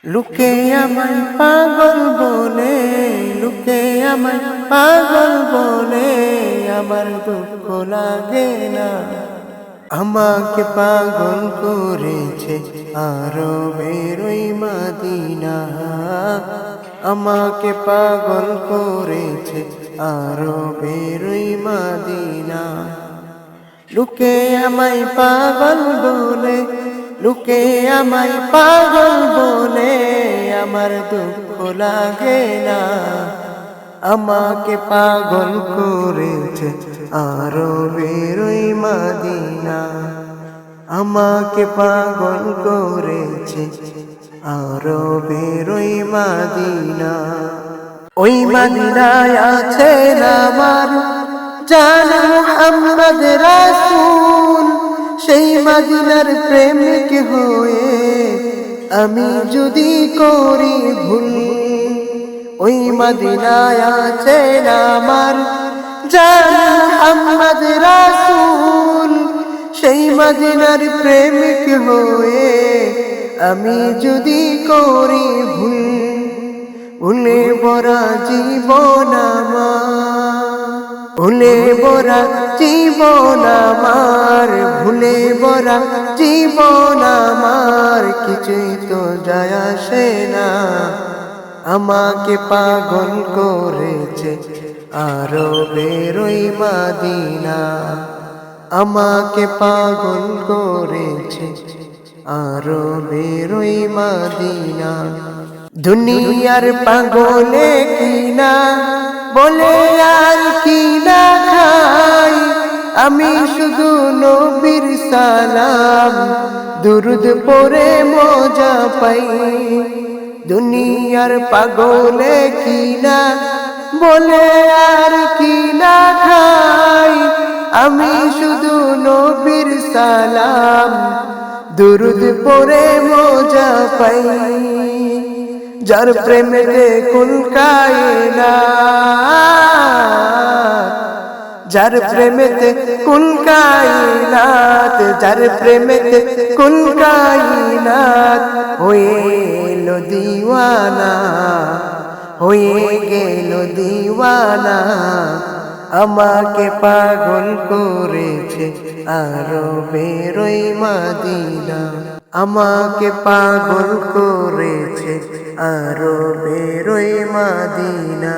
লোকে আমায় পাগল বলে, লোকে আমায় পাগল বলে, আমার দুঃখ লাগে না। আমাকে পাগল করেছে আরবের ওই মদিনা, আমাকে পাগল করেছে আরবের ওই মদিনা। লোকে আমায় পাগল বলে, লোকে আমায় পাগল বলে, আমার দুঃখ লাগে না। আমাকে পাগল করেছে আরবের ওই মদিনা, আমাকে পাগল করেছে আরবের ওই মদিনা। ওই মদিনায় আছেন আমার জান মুহাম্মদ রাসূল, সেই মদিনার প্রেমিক হয়ে আমি যদি করি ভুল। ওই মদিনায় আছেন আমার জান মুহাম্মদ রাসূল, সেই মদিনার প্রেমিক হয়ে আমি যদি করি ভুল। ভুলে ভরা জীবন আমার, ভুলে ভরা জীবন আমার, ভুলে ভরা জীবন আমার, কিছুই তো যায় আসে না। আমাকে পাগল করেছে আরবের ওই মদিনা, আমাকে পাগল করেছে আরবের ওই মদিনা। দুনিয়ার পাগলে কিনা বলে আর কিনা খাই, আমি শুধু নবীর সালাম দুরুদ পড়ে মজা পাই। দুনিয়ার পাগলে কিনা বলে আর কিনা খাই, আমি শুধু নবীর সালাম দুরুদ পড়ে মজা পাই। যার প্রেমেতে কুল কায়নাত, যার প্রেমেতে কুল কায়নাত, যার প্রেমেতে কুল কায়নাত হয়ে এলো দিওয়ানা, হয়ে গেল দিওয়ানা। আমাকে পাগল করেছে আরবের ওই মদিনা, আমাকে পাগল করেছে আরবের ওই মদিনা।